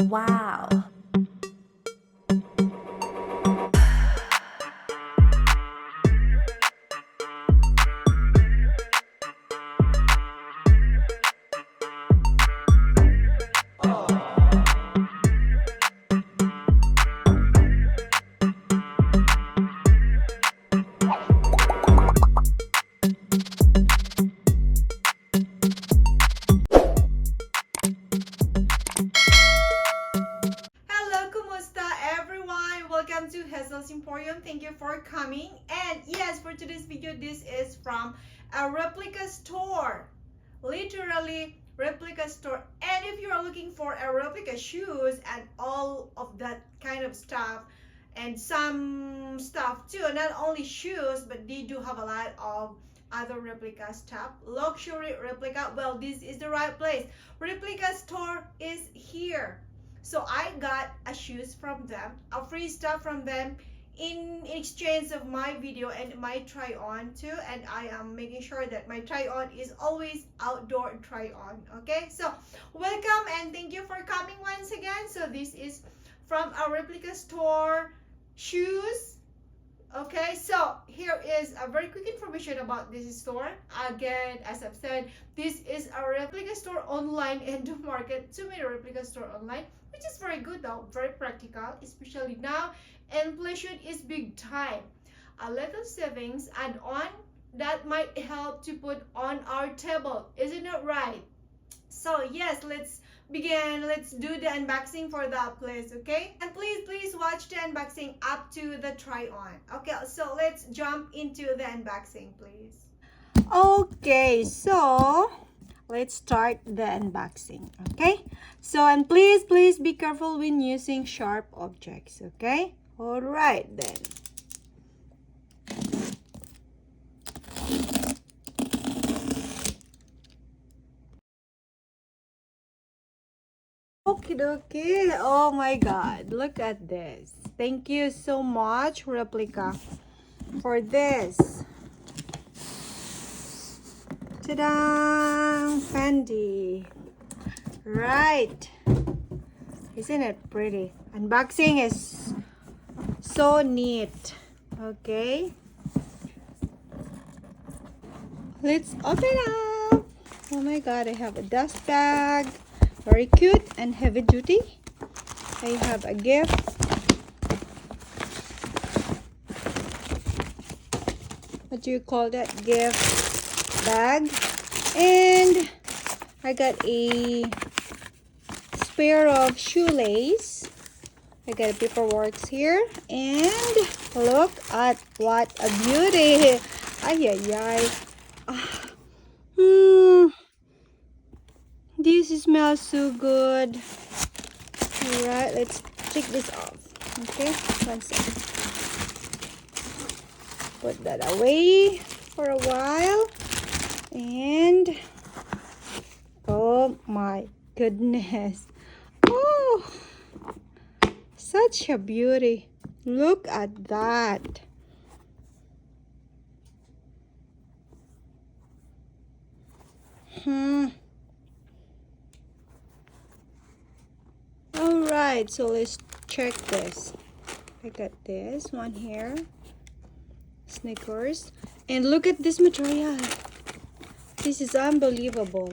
Wow. Hello, kumusta everyone? Welcome to Hazel's Emporium. Thank you for coming. And yes, for today's video, this is from a replica store. Literally replica store. And if you are looking for a replica shoes and all of that kind of stuff and some stuff too, not only shoes, but they do have a lot of other replica stuff, luxury replica, well, this is the right place. Replica store is here. So I got a shoes from them, a free stuff from them in exchange of my video and my try on too. And I am making sure that my try on is always outdoor try on. Okay, so welcome and thank you for coming once again. So this is from a replica store shoes. Okay, so here is a very quick information about this store. Again, as I've said, this is a replica store online and to market too many replica store online, which is very good though, very practical, especially now inflation is big time. A little savings add on that might help to put on our table, isn't it right? So yes, let's begin. Let's do the unboxing for that place, okay? And please watch the unboxing up to the try on. Okay, so let's jump into the unboxing, please. Okay, so let's start the unboxing. Okay, so and please be careful when using sharp objects. Okay, all right then. Okay. Oh my god, look at this. Thank you so much, Replica, for this. Ta-da! Fendi. Right. Isn't it pretty? Unboxing is so neat. Okay. Let's open up. Oh my god, I have a dust bag. Very cute and heavy duty. I have a gift. What do you call that? Gift bag. And I got a pair of shoelace. I got paperwork here. And look at what a beauty. Ay, ay, ay. This smells so good. Alright, let's take this off. Okay, one second. Put that away for a while. And oh my goodness. Oh, such a beauty. Look at that. Alright, so let's check this. I got this one here. Sneakers. And look at this material. This is unbelievable.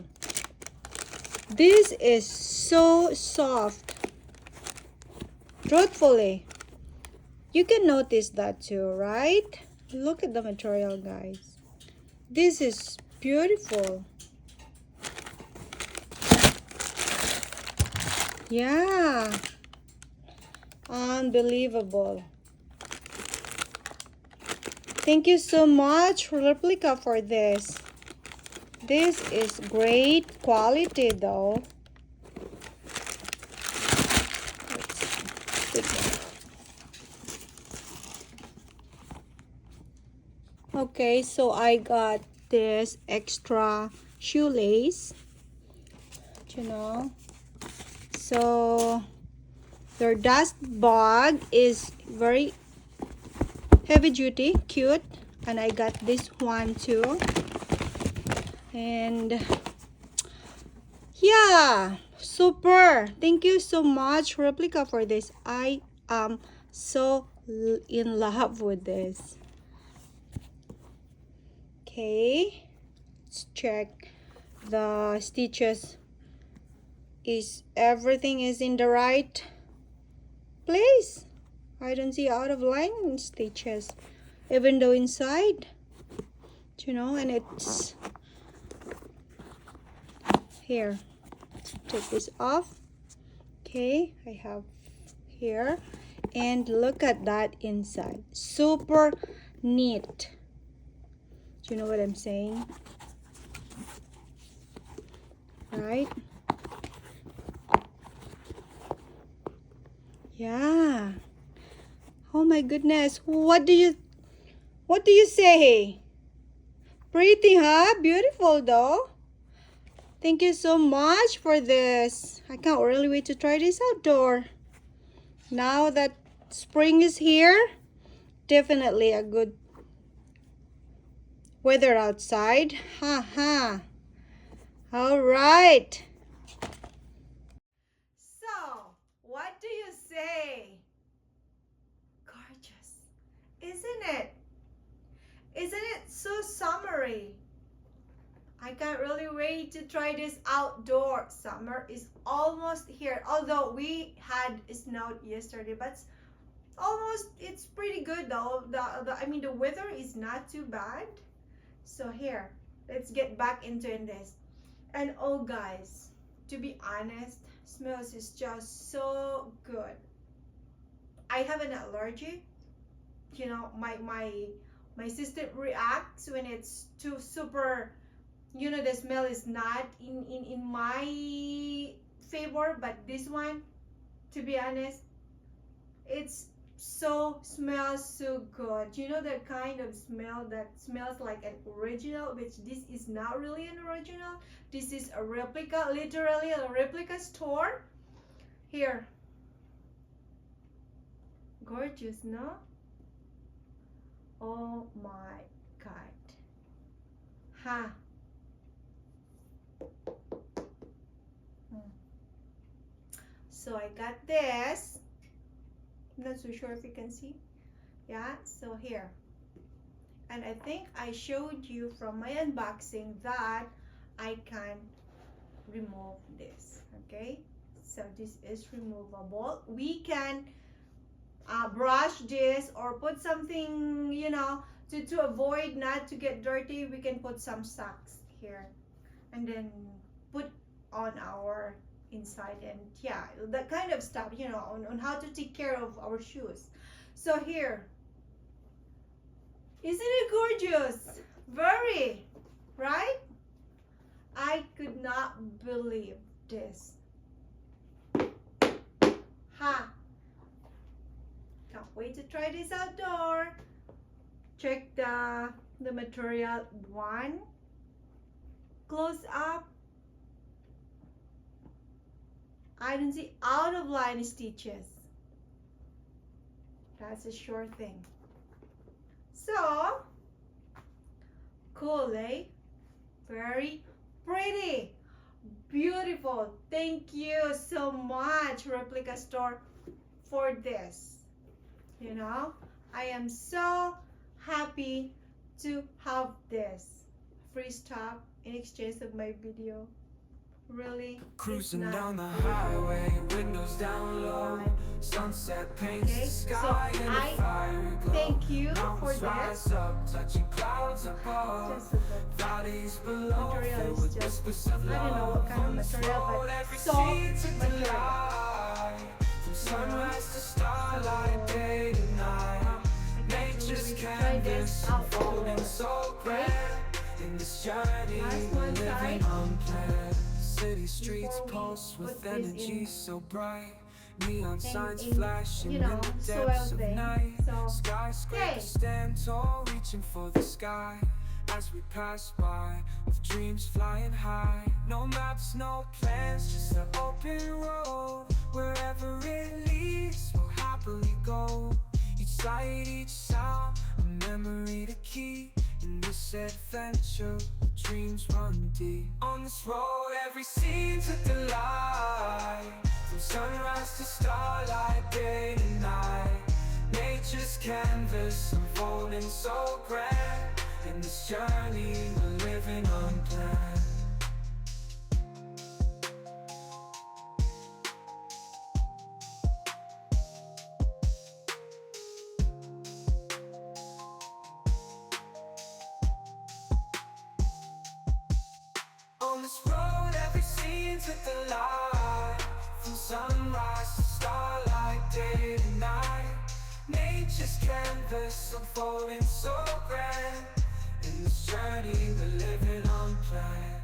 This is so soft. Truthfully. You can notice that too, right? Look at the material, guys. This is beautiful. Yeah, unbelievable. Thank you so much, Replica, for this. This is great quality though. Okay, so I got this extra shoelace, you know. So their dust bag is very heavy duty, cute, and I got this one too. And yeah, Super. Thank you so much, Replica, for this. I am so in love with this. Okay. Let's check the stitches. Is everything is in the right place? I don't see out of line stitches. Even though inside, you know, and it's here. Take this off. Okay, I have here, and look at that inside. Super neat. Do you know what I'm saying? Right? Yeah. Oh my goodness. What do you say? Pretty, huh? Beautiful though. Thank you so much for this. I can't really wait to try this outdoor. Now that spring is here, definitely a good weather outside. Haha. All right. So, what do you say? Gorgeous, isn't it? Isn't it so summery? I can't really wait to try this outdoor. Summer is almost here. Although we had snow yesterday, but it's pretty good though. The weather is not too bad. So here, let's get back into this. And oh guys, to be honest, smells is just so good. I have an allergy. You know, my system reacts when it's too super, you know, the smell is not in my favor. But this one, to be honest, it's smells so good. You know, the kind of smell that smells like an original, which this is not really an original. This is a replica, literally a replica store. Here, gorgeous, no? Oh my god. Ha. So I got this. I'm not so sure if you can see. Yeah, so here. And I think I showed you from my unboxing that I can remove this. Okay, so this is removable. We can brush this or put something, you know, to avoid not to get dirty. We can put some socks here and then put on our inside, and yeah, that kind of stuff, you know, on how to take care of our shoes. So here, isn't it gorgeous? Very, right? I could not believe this. Ha! Can't wait to try this outdoor. Check the material one close up. I don't see out of line stitches. That's a sure thing. So cool, eh? Very pretty, beautiful. Thank you so much, Replica Store, for this. You know, I am so happy to have this free stuff in exchange of my video. Really, cruising down the highway, windows down low, sunset paints the sky in a fiery glow. Thank you for rise this. up, touching clouds above, valleys below, Material filled is with just, whispers of I don't know love. what kind of material, but soft material. From sunrise to starlight, day to night, nature's canvas unfolding so grand. In this journey, we're living unplanned. City streets pulse with energy so bright. Neon signs flashing in the depths of night. Skyscrapers stand tall, reaching for the sky. As we pass by, with dreams flying high. No maps, no plans, just an open road. Wherever it leads, we'll happily go. Each sight, each sound, a memory to keep. In this adventure, dreams run deep. On this road, every scene's a delight. From sunrise to starlight, day to night. Nature's canvas unfolding so grand. In this journey we're living unplanned. On this road, every scene's a delight. From sunrise to starlight, day to night. Nature's canvas unfolding so grand. In this journey, we're living unplanned.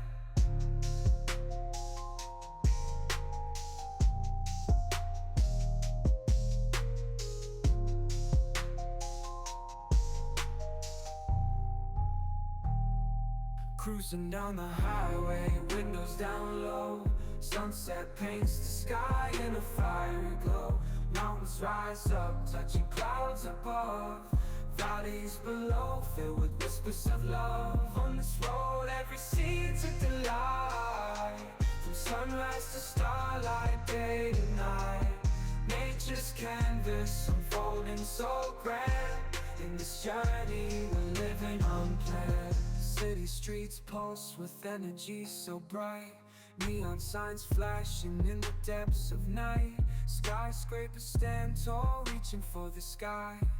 Cruising down the highway, windows down low. Sunset paints the sky in a fiery glow. Mountains rise up, touching clouds above. Valleys below, filled with whispers of love. On this road, every scene's a delight. From sunrise to starlight, day to night. Nature's canvas unfolding so grand. In this journey, we're living unplanned. City streets pulse with energy so bright. Neon signs flashing in the depths of night. Skyscrapers stand tall, reaching for the sky.